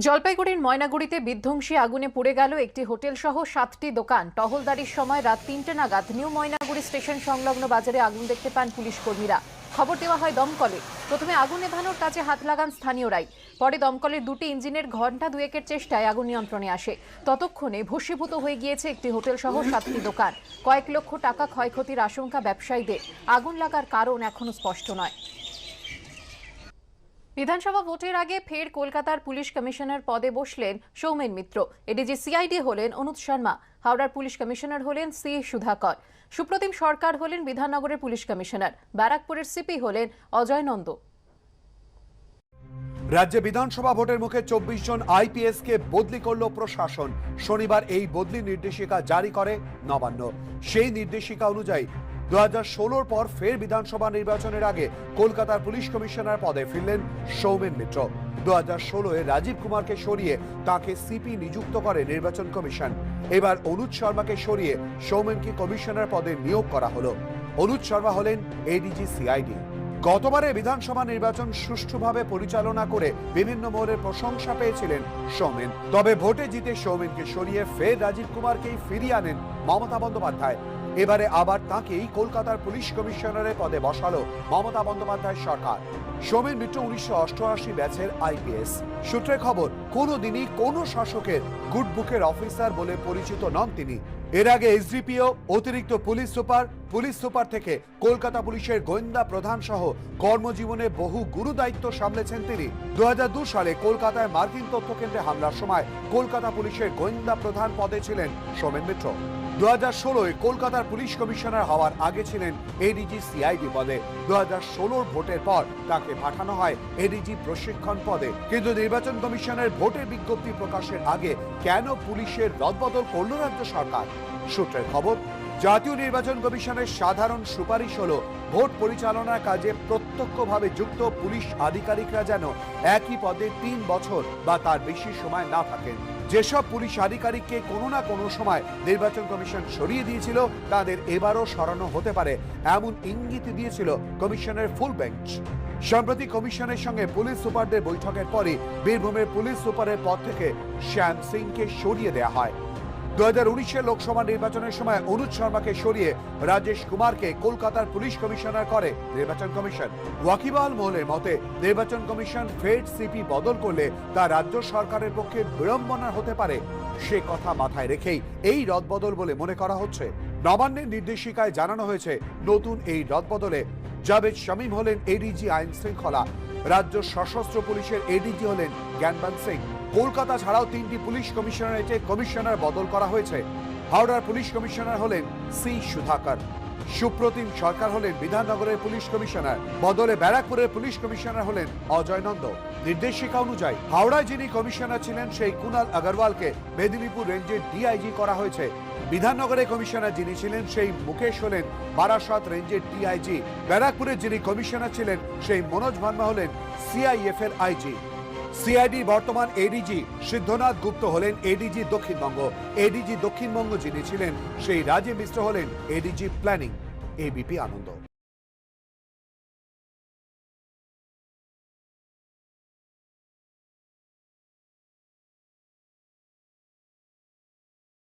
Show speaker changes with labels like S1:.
S1: জলপাইগুড়ির ময়নাগুড়িতে বিধ্বংসী আগুনে পুড়ে গেল একটি হোটেল সহ 7টি দোকান। টহলদারির সময় রাত 3টে নাগাদ নিউ ময়নাগুড়ি স্টেশন সংলগ্ন বাজারে আগুন দেখতে পান পুলিশ কর্মীরা। খবর দেওয়া হয় দমকলে। প্রথমে আগুন নেভানোর কাজে হাত লাগান স্থানীয়রাই। পরে দমকলের দুটি ইঞ্জিনের ঘণ্টা দুয়েকের চেষ্টায় আগুন নিয়ন্ত্রণে আসে। ততক্ষণে ভস্মীভূত হয়ে গিয়েছে একটি হোটেল সহ 7টি দোকান। কয়েক লক্ষ টাকা ক্ষয়ক্ষতির আশঙ্কা ব্যবসায়ীদের। আগুন লাগার কারণ এখনো স্পষ্ট নয়। বিধানসভা ভোটের আগে ফের কলকাতার পুলিশ কমিশনার পদে বসলেন সৌমেন মিত্র। এডিজি সিআইডি হলেন অনুজ শর্মা। হাওড়ার পুলিশ কমিশনার হলেন সি সুধাকর। সুপ্রতিম সরকার হলেন বিধাননগরের পুলিশ কমিশনার। ব্যারাকপুরের সিপি হলেন অজয় নন্দ।
S2: রাজ্যে বিধানসভা ভোটের মুখে 24 জন আইপিএস কে বদলি করল প্রশাসন। শনিবার এই বদলি নির্দেশিকা জারি করে নবান্ন। সেই নির্দেশিকা অনুযায়ী 2016 পর ফের বিধানসভা নির্বাচনের আগে কলকাতার পুলিশ কমিশনার পদে ফিরলেন সৌমেন মিত্র। 2016-এ রাজীব কুমারকে সরিয়ে তাকে সিপি নিযুক্ত করে নির্বাচন কমিশন। এবার অনুজ শর্মাকে সরিয়ে সৌমেনকে কমিশনার পদে নিয়োগ করা হলো। অনুজ শর্মা হলেন এডিজি সিআইডি। গতবারে বিধানসভা নির্বাচন সুষ্ঠুভাবে পরিচালনা করে বিভিন্ন মহলের প্রশংসা পেয়েছিলেন সৌমেন। তবে ভোটে জিতে সৌমেনকে সরিয়ে ফের রাজীব কুমারকেই ফিরিয়ে আনেন মমতা বন্দ্যোপাধ্যায়। এবারে আবার তাঁকেই কলকাতার পুলিশ কমিশনারের পদে বসালো মমতা বন্দ্যোপাধ্যায় সরকার। সৌমেন মিত্র 1988 ব্যাচের আইপিএস। সূত্রে খবর, কোনোদিনই কোনো শাসকের গুড বুকের অফিসার বলে পরিচিত নন তিনি। এর আগে এসডিপিও, অতিরিক্ত পুলিশ সুপার থেকে কলকাতা পুলিশের গোয়েন্দা প্রধান সহ কর্মজীবনে বহু গুরু দায়িত্ব সামলেছেন তিনি। 2002 সালে কলকাতায় মার্কিন তথ্য কেন্দ্রে হামলার সময় কলকাতা পুলিশের গোয়েন্দা প্রধান পদে ছিলেন সৌমেন মিত্র। 2016-এ কলকাতার পুলিশ কমিশনার হওয়ার আগে ছিলেন এডিজি সিআইডি পদে। 2016-র ভোটের পর তাকে পাঠানো হয় এডিজি প্রশিক্ষণ পদে। কিন্তু নির্বাচন কমিশনের ভোটের বিজ্ঞপ্তি প্রকাশের আগে কেন পুলিশের রদবদল করল রাজ্য সরকার? সূত্রের খবর, জাতীয় নির্বাচন কমিশনের সাধারণ সুপারিশ হলো ভোট পরিচালনার কাজে প্রত্যক্ষভাবে যুক্ত পুলিশ আধিকারিকরা যেন একই পদে 3 বছর বা তার বেশি সময় না থাকেন। যেসব পুলিশ আধিকারিককে কোনো না কোনো সময় নির্বাচন কমিশন সরিয়ে দিয়েছিল তাদের এবারও সরানো হতে পারে, এমন ইঙ্গিত দিয়েছিল কমিশনের ফুল বেঞ্চ। সম্প্রতি কমিশনের সঙ্গে পুলিশ সুপারদের বৈঠকের পরে বীরভূমের পুলিশ সুপারের পদ থেকে শ্যাম সিংকে সরিয়ে দেওয়া হয়। 2019-এর লোকসভা নির্বাচনের সময় অনুজ শর্মাকে সরিয়ে রাজেশ কুমারকে কলকাতার পুলিশ কমিশনার করে নির্বাচন কমিশন। ওয়াকিবহাল মহলের মতে নির্বাচন কমিশন ফের সিপি বদল করলে তা রাজ্য সরকারের পক্ষে বিড়ম্বনার হতে পারে। সে কথা মাথায় রেখেই এই রদবদল বলে মনে করা হচ্ছে। নবান্নের নির্দেশিকায় জানানো হয়েছে, নতুন এই রদবদলে জাভেদ শামীম হলেন এডিজি আইন শৃঙ্খলা। রাজ্য সশস্ত্র পুলিশের এডিজি হলেন জ্ঞানবান সিং। কলকাতা ছাড়াও 3টি পুলিশ কমিশনারেটে কমিশনার বদল করা হয়েছে। হাওড়ার পুলিশ কমিশনার হলেন সি সুধাকর। সুপ্রতিম সরকার হলেন বিধাননগরের পুলিশ কমিশনার। বদলে ব্যারাকপুরের পুলিশ কমিশনার হলেন অজয় নন্দ। নির্দেশিকা অনুযায়ী হাওড়ায় যিনি কমিশনার ছিলেন সেই কুনাল আগরওয়ালকে মেদিনীপুর রেঞ্জের ডিআইজি করা হয়েছে। বিধাননগরে কমিশনার যিনি ছিলেন সেই মুকেশ হলেন বারাসত রেঞ্জের ডিআইজি। ব্যারাকপুরের যিনি কমিশনার ছিলেন সেই মনোজ ভার্মা হলেন সিআইএফ এর আইজি। সিআইডি বর্তমান এডিজি সিদ্ধনাথ গুপ্ত হলেন এডিজি দক্ষিণবঙ্গ। এডিজি দক্ষিণবঙ্গ যিনি ছিলেন সেই রাজীব মিশ্র হলেন এডিজি প্ল্যানিং। এবিপি আনন্দ।